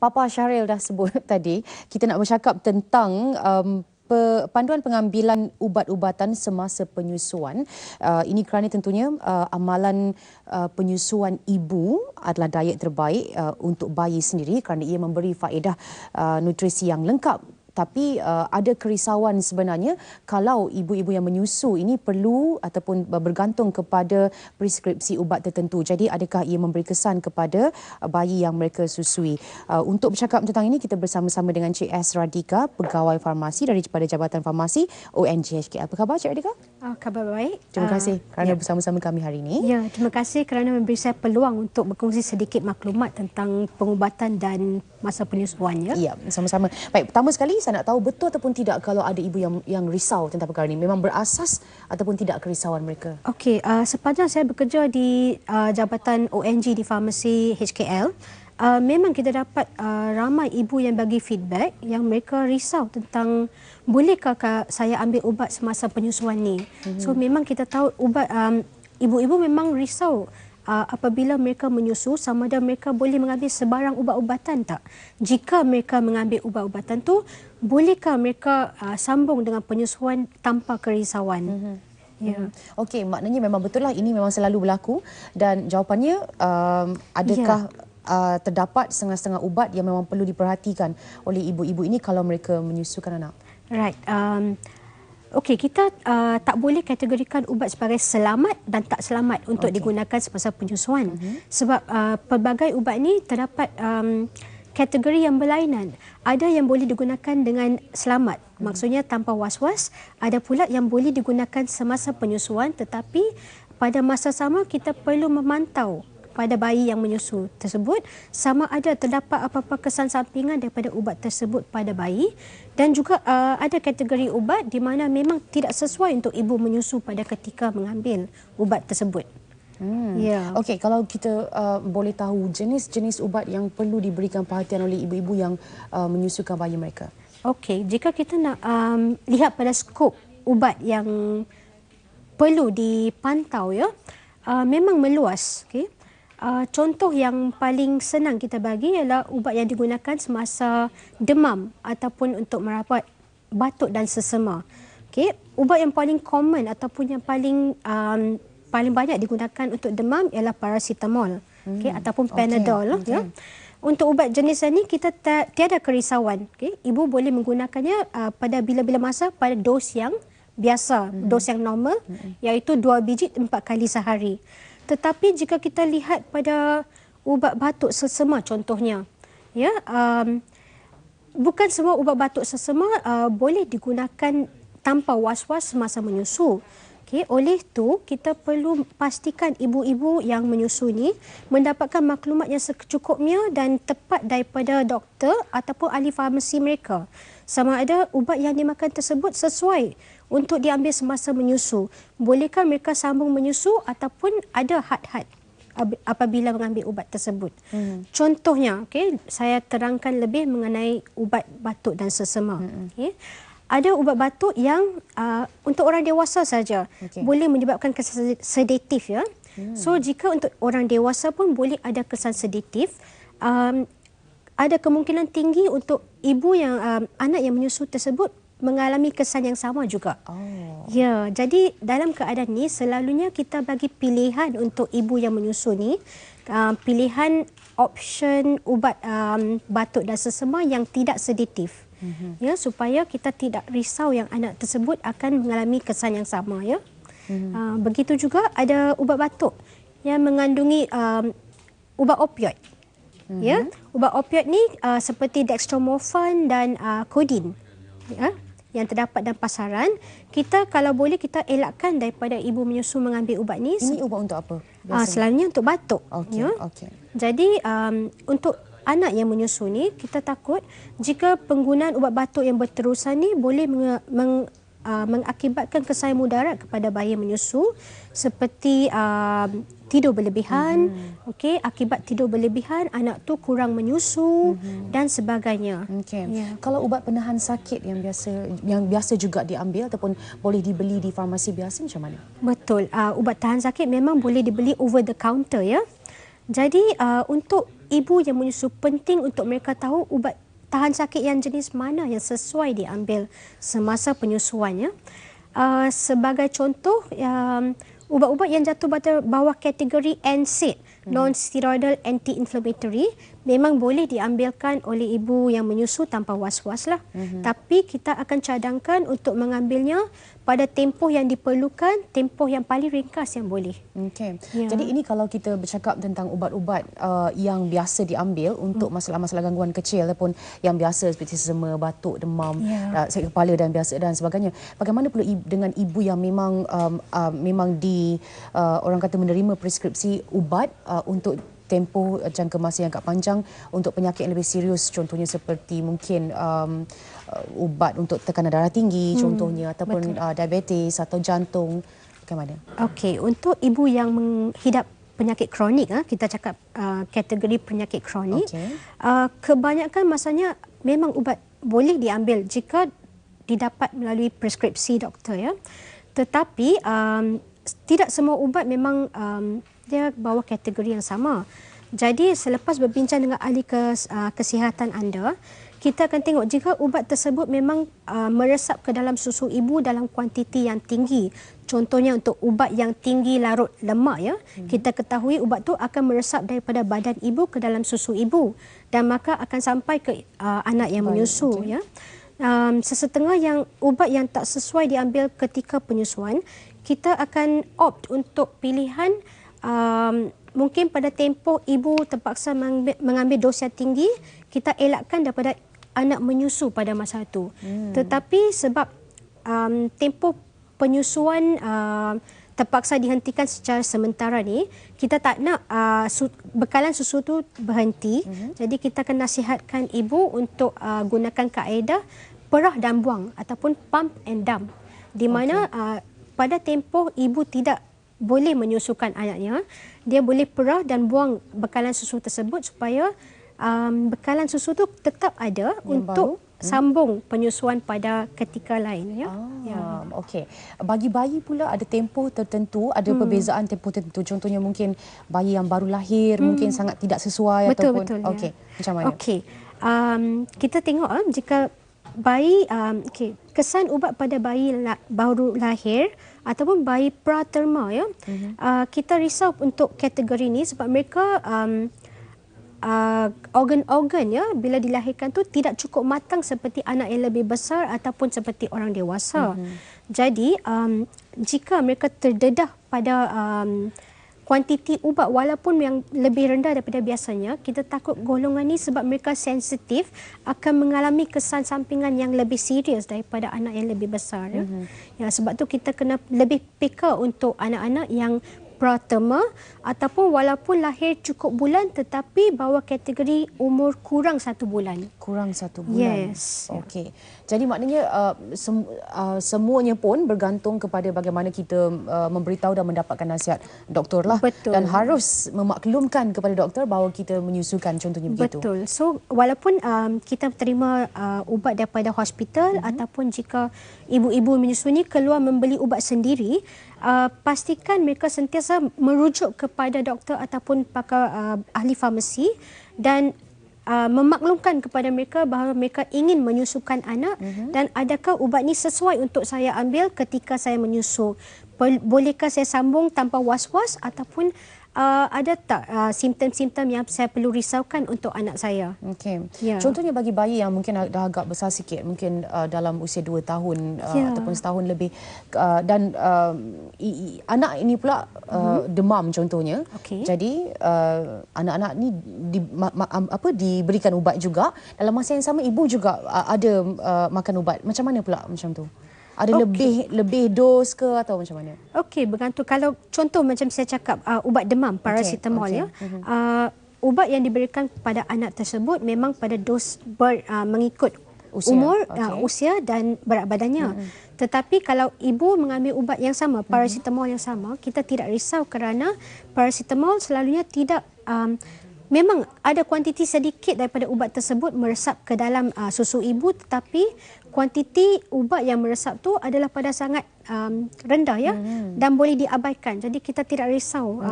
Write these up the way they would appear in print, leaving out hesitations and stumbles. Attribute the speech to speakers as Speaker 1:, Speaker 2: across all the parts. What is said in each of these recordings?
Speaker 1: Papa Syahril dah sebut tadi, kita nak bercakap tentang panduan pengambilan ubat-ubatan semasa penyusuan. Ini kerana tentunya amalan penyusuan ibu adalah diet terbaik untuk bayi sendiri kerana ia memberi faedah nutrisi yang lengkap. Tapi ada kerisauan sebenarnya kalau ibu-ibu yang menyusu ini perlu ataupun bergantung kepada preskripsi ubat tertentu. Jadi adakah ia memberi kesan kepada bayi yang mereka susui? Untuk bercakap tentang ini, kita bersama-sama dengan Cik S. Radhika, pegawai farmasi daripada Jabatan Farmasi ONGHK. Apa khabar Cik Radhika?
Speaker 2: Khabar baik.
Speaker 1: Terima kasih kerana bersama-sama kami hari ini.
Speaker 2: Ya, terima kasih kerana memberi saya peluang untuk berkongsi sedikit maklumat tentang pengubatan dan masa penyusuannya.
Speaker 1: Ya, sama-sama. Baik, pertama sekali saya nak tahu betul ataupun tidak kalau ada ibu yang risau tentang perkara ini. Memang berasas ataupun tidak kerisauan mereka?
Speaker 2: Okey, sepanjang saya bekerja di Jabatan ONG di Farmasi HKL, memang kita dapat ramai ibu yang bagi feedback yang mereka risau tentang bolehkah saya ambil ubat semasa penyusuan ni. So memang kita tahu ubat ibu-ibu memang risau apabila mereka menyusu sama ada mereka boleh mengambil sebarang ubat-ubatan tak. Jika mereka mengambil ubat-ubatan tu, bolehkah mereka sambung dengan penyusuan tanpa kerisauan?
Speaker 1: Ya. Okey, maknanya memang betul lah ini memang selalu berlaku dan jawapannya adakah terdapat setengah-setengah ubat yang memang perlu diperhatikan oleh ibu-ibu ini kalau mereka menyusukan anak?
Speaker 2: Right. Okey, kita tak boleh kategorikan ubat sebagai selamat dan tak selamat untuk digunakan semasa penyusuan. Sebab pelbagai ubat ni terdapat kategori yang berlainan. Ada yang boleh digunakan dengan selamat, maksudnya tanpa was-was. Ada pula yang boleh digunakan semasa penyusuan tetapi pada masa sama kita perlu memantau pada bayi yang menyusu tersebut sama ada terdapat apa-apa kesan sampingan daripada ubat tersebut pada bayi, dan juga ada kategori ubat di mana memang tidak sesuai untuk ibu menyusu pada ketika mengambil ubat tersebut.
Speaker 1: Ya. Okey, kalau kita boleh tahu jenis-jenis ubat yang perlu diberikan perhatian oleh ibu-ibu yang menyusukan bayi mereka.
Speaker 2: Okey, jika kita nak lihat pada skop ubat yang perlu dipantau, ya, memang meluas. Okey. Contoh yang paling senang kita bagi ialah ubat yang digunakan semasa demam ataupun untuk merawat batuk dan sesema. Okey, ubat yang paling common ataupun yang paling banyak digunakan untuk demam ialah paracetamol, okey, ataupun Panadol. Ya. Untuk ubat jenis ini kita tiada kerisauan. Okey, ibu boleh menggunakannya pada bila-bila masa pada dos yang biasa, dos yang normal, iaitu 2 biji 4 kali sehari. Tetapi jika kita lihat pada ubat batuk sesema contohnya, ya, bukan semua ubat batuk sesema boleh digunakan tanpa was-was semasa menyusu. Okay, oleh itu kita perlu pastikan ibu-ibu yang menyusu ni mendapatkan maklumat yang secukupnya dan tepat daripada doktor ataupun ahli farmasi mereka. Sama ada ubat yang dimakan tersebut sesuai untuk diambil semasa menyusu. Bolehkah mereka sambung menyusu ataupun ada had-had apabila mengambil ubat tersebut. Contohnya, okay, saya terangkan lebih mengenai ubat batuk dan sesema. Okay. Ada ubat batuk yang untuk orang dewasa saja boleh menyebabkan kesan sedatif, ya. So jika untuk orang dewasa pun boleh ada kesan sedatif, ada kemungkinan tinggi untuk ibu yang anak yang menyusu tersebut mengalami kesan yang sama juga. Ya, jadi dalam keadaan ni selalunya kita bagi pilihan untuk ibu yang menyusu ni, pilihan option ubat batuk dan sesema yang tidak sedatif. Ya, supaya kita tidak risau yang anak tersebut akan mengalami kesan yang sama, ya. Begitu juga ada ubat batuk yang mengandungi ubat opioid. Ya, ubat opioid ni seperti dextromorphan dan codeine, ya, yang terdapat dalam pasaran. Kita kalau boleh kita elakkan daripada ibu menyusu mengambil ubat ni.
Speaker 1: Ini ubat untuk apa?
Speaker 2: Selalunya untuk batuk.
Speaker 1: Okey,
Speaker 2: ya. Jadi untuk anak yang menyusu ni kita takut jika penggunaan ubat batuk yang berterusan ni boleh mengakibatkan kesan mudarat kepada bayi yang menyusu seperti tidur berlebihan, okey, akibat tidur berlebihan anak tu kurang menyusu dan sebagainya.
Speaker 1: Ya. Kalau ubat penahan sakit yang biasa juga diambil ataupun boleh dibeli di farmasi biasa macam mana?
Speaker 2: Betul. Ubat tahan sakit memang boleh dibeli over the counter, ya. Jadi untuk ibu yang menyusu penting untuk mereka tahu ubat tahan sakit yang jenis mana yang sesuai diambil semasa penyusuannya. Sebagai contoh, ubat-ubat yang jatuh pada bawah kategori NSAID, non-steroidal anti-inflammatory, memang boleh diambilkan oleh ibu yang menyusu tanpa was-was lah. Tapi kita akan cadangkan untuk mengambilnya pada tempoh yang diperlukan, tempoh yang paling ringkas yang boleh.
Speaker 1: Okey. Jadi ini kalau kita bercakap tentang ubat-ubat yang biasa diambil untuk masalah-masalah gangguan kecil ataupun yang biasa seperti sesama, batuk, demam, sakit kepala dan biasa dan sebagainya. Bagaimana pula dengan ibu yang memang orang kata menerima preskripsi ubat untuk tempoh jangka masa yang agak panjang untuk penyakit yang lebih serius, contohnya seperti mungkin ubat untuk tekanan darah tinggi contohnya, ataupun diabetes atau jantung. Bagaimana?
Speaker 2: Okey, untuk ibu yang menghidap penyakit kronik, kita cakap kategori penyakit kronik, kebanyakan masanya memang ubat boleh diambil jika didapat melalui preskripsi doktor, ya. Tetapi tidak semua ubat memang dia bawa kategori yang sama. Jadi selepas berbincang dengan ahli kesihatan anda, kita akan tengok jika ubat tersebut memang meresap ke dalam susu ibu dalam kuantiti yang tinggi. Contohnya untuk ubat yang tinggi larut lemak, ya, kita ketahui ubat tu akan meresap daripada badan ibu ke dalam susu ibu dan maka akan sampai ke anak yang menyusu, ya. Sesetengah yang ubat yang tak sesuai diambil ketika penyusuan, kita akan opt untuk pilihan mungkin pada tempoh ibu terpaksa mengambil dos yang tinggi, kita elakkan daripada anak menyusu pada masa itu. Tetapi sebab tempoh penyusuan terpaksa dihentikan secara sementara ni, kita tak nak bekalan susu tu berhenti. Jadi kita akan nasihatkan ibu untuk gunakan kaedah perah dan buang ataupun pump and dump, di mana pada tempoh ibu tidak boleh menyusukan anaknya, dia boleh perah dan buang bekalan susu tersebut supaya bekalan susu tu tetap ada yang untuk sambung penyusuan pada ketika lain, ya.
Speaker 1: Okey. Bagi bayi pula ada tempoh tertentu, ada perbezaan tempoh tertentu. Contohnya mungkin bayi yang baru lahir mungkin sangat tidak sesuai ataupun okey. Macam mana?
Speaker 2: Okey. Kita tengok jika bayi kesan ubat pada bayi baru lahir ataupun bayi praterma, ya. Kita risau untuk kategori ini sebab mereka organ-organ, ya, bila dilahirkan tu tidak cukup matang seperti anak yang lebih besar ataupun seperti orang dewasa. Jadi jika mereka terdedah pada kuantiti ubat walaupun yang lebih rendah daripada biasanya, kita takut golongan ini sebab mereka sensitif akan mengalami kesan sampingan yang lebih serius daripada anak yang lebih besar, ya. Ya, sebab tu kita kena lebih peka untuk anak-anak yang praterma ataupun walaupun lahir cukup bulan tetapi bawah kategori umur kurang 1 bulan.
Speaker 1: Kurang 1 bulan.
Speaker 2: Yes.
Speaker 1: Okey. Jadi maknanya semuanya pun bergantung kepada bagaimana kita memberitahu dan mendapatkan nasihat doktor lah.
Speaker 2: Betul.
Speaker 1: Dan harus memaklumkan kepada doktor bahawa kita menyusukan, contohnya begitu.
Speaker 2: Betul. So walaupun kita terima ubat daripada hospital ataupun jika ibu-ibu menyusui keluar membeli ubat sendiri, pastikan mereka sentiasa merujuk kepada doktor ataupun pakar ahli farmasi dan memaklumkan kepada mereka bahawa mereka ingin menyusukan anak dan adakah ubat ni sesuai untuk saya ambil ketika saya menyusu. Bolehkah saya sambung tanpa was-was ataupun ada tak simptom-simptom yang saya perlu risaukan untuk anak saya?
Speaker 1: Okey.
Speaker 2: Ya.
Speaker 1: Contohnya bagi bayi yang mungkin dah agak besar sikit, mungkin dalam usia 2 tahun ataupun setahun lebih, dan anak ini pula demam contohnya.
Speaker 2: Okey.
Speaker 1: Jadi anak-anak ni diberikan ubat juga, dalam masa yang sama ibu juga ada makan ubat. Macam mana pula macam tu? Ada lebih dos ke atau macam mana?
Speaker 2: Okey, bergantung. Kalau contoh macam saya cakap ubat demam, paracetamol, ya. Ubat yang diberikan pada anak tersebut memang pada dos mengikut usia, umur, usia dan berat badannya. Tetapi kalau ibu mengambil ubat yang sama, paracetamol yang sama, kita tidak risau kerana paracetamol selalunya tidak memang ada kuantiti sedikit daripada ubat tersebut meresap ke dalam susu ibu, tetapi kuantiti ubat yang meresap tu adalah pada sangat rendah, ya, dan boleh diabaikan. Jadi kita tidak risau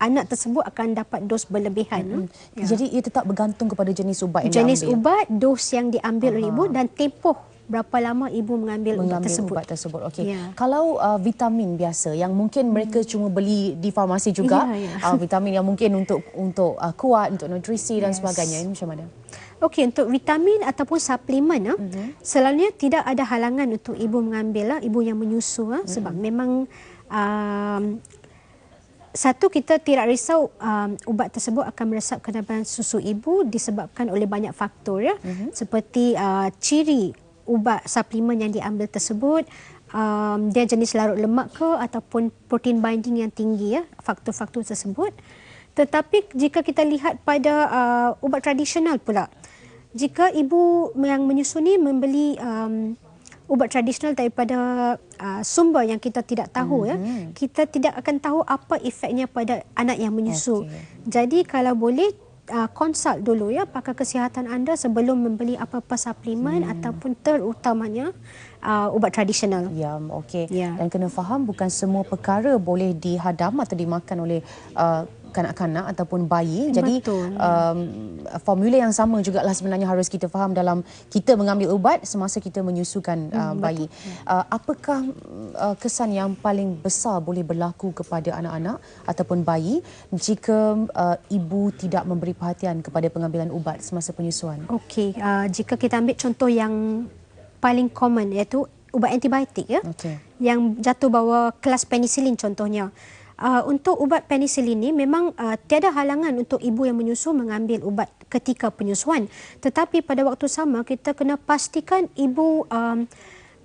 Speaker 2: anak tersebut akan dapat dos berlebihan.
Speaker 1: Jadi ia tetap bergantung kepada jenis ubat yang
Speaker 2: Jenis
Speaker 1: diambil.
Speaker 2: ubat, dos yang diambil oleh ibu dan tempoh berapa lama ibu mengambil ubat tersebut.
Speaker 1: Okey. Kalau vitamin biasa yang mungkin mereka cuma beli di farmasi juga, vitamin yang mungkin untuk kuat, untuk nutrisi dan sebagainya, ini macam mana?
Speaker 2: Okey, untuk vitamin ataupun suplemen, selalunya tidak ada halangan untuk ibu mengambil, ibu yang menyusu, sebab memang satu, kita tidak risau ubat tersebut akan meresap ke dalam susu ibu disebabkan oleh banyak faktor, seperti ciri ubat suplemen yang diambil tersebut, dia jenis larut lemak ke ataupun protein binding yang tinggi, faktor-faktor tersebut. Tetapi jika kita lihat pada ubat tradisional pula, jika ibu yang menyusu ni membeli ubat tradisional daripada sumber yang kita tidak tahu, kita tidak akan tahu apa efeknya pada anak yang menyusu. Jadi kalau boleh konsult dulu pakar kesihatan anda sebelum membeli apa-apa suplemen ataupun terutamanya ubat tradisional.
Speaker 1: Ya, okey. Dan kena faham bukan semua perkara boleh dihadam atau dimakan oleh kanak-kanak ataupun bayi. Jadi formula yang sama jugalah sebenarnya harus kita faham dalam kita mengambil ubat semasa kita menyusukan bayi. Apakah kesan yang paling besar boleh berlaku kepada anak-anak ataupun bayi jika ibu tidak memberi perhatian kepada pengambilan ubat semasa penyusuan?
Speaker 2: Okey, jika kita ambil contoh yang paling common iaitu ubat antibiotik, yang jatuh bawah kelas penisilin contohnya. Untuk ubat penisilin ini memang tiada halangan untuk ibu yang menyusu mengambil ubat ketika penyusuan. Tetapi pada waktu sama kita kena pastikan ibu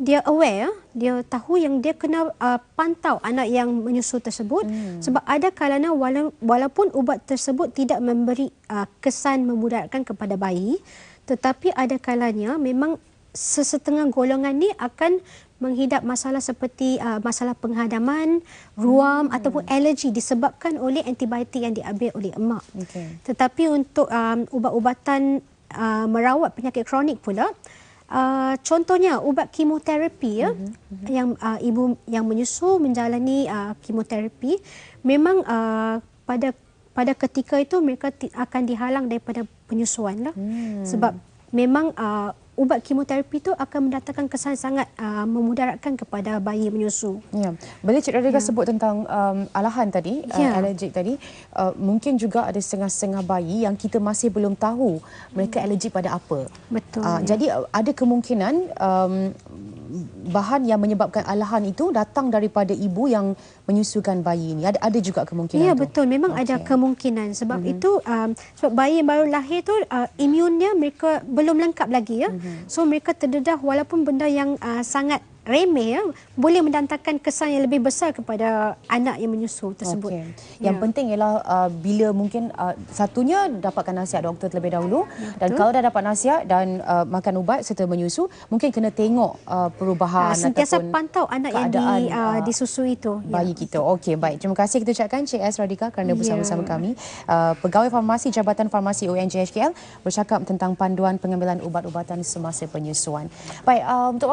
Speaker 2: dia aware, dia tahu yang dia kena pantau anak yang menyusu tersebut. Sebab ada kalanya walaupun ubat tersebut tidak memberi kesan memudaratkan kepada bayi, tetapi ada kalanya memang sesetengah golongan ni akan menghidap masalah seperti masalah penghadaman, ruam ataupun alergi disebabkan oleh antibiotik yang diambil oleh emak. Tetapi untuk ubat-ubatan merawat penyakit kronik pula, contohnya ubat kemoterapi, yang ibu yang menyusu menjalani kemoterapi, memang pada ketika itu mereka akan dihalang daripada penyusuan sebab memang ubat kemoterapi itu akan mendatangkan kesan sangat memudaratkan kepada bayi menyusu.
Speaker 1: Ya, bila Cik Radhika sebut tentang alahan tadi, alergik tadi, mungkin juga ada setengah-setengah bayi yang kita masih belum tahu mereka alergik pada apa.
Speaker 2: Betul.
Speaker 1: Jadi ada kemungkinan bahan yang menyebabkan alahan itu datang daripada ibu yang menyusukan bayi ini. Ada juga kemungkinan.
Speaker 2: Ya, betul. Memang ada kemungkinan. Sebab itu, sebab bayi yang baru lahir tu imunnya mereka belum lengkap lagi. So mereka terdedah walaupun benda yang sangat remeh boleh mendatangkan kesan yang lebih besar kepada anak yang menyusu tersebut.
Speaker 1: Yang penting ialah bila mungkin satunya dapatkan nasihat doktor terlebih dahulu, dan kalau dah dapat nasihat dan makan ubat serta menyusu, mungkin kena tengok perubahan
Speaker 2: sentiasa
Speaker 1: ataupun
Speaker 2: pantau anak yang disusui itu.
Speaker 1: Bayi kita. Okey, baik. Terima kasih kita ucapkan Cik S. Radhika kerana bersama-sama kami. Pegawai Farmasi Jabatan Farmasi UNJHKL bercakap tentang panduan pengambilan ubat-ubatan semasa penyusuan. Baik, untuk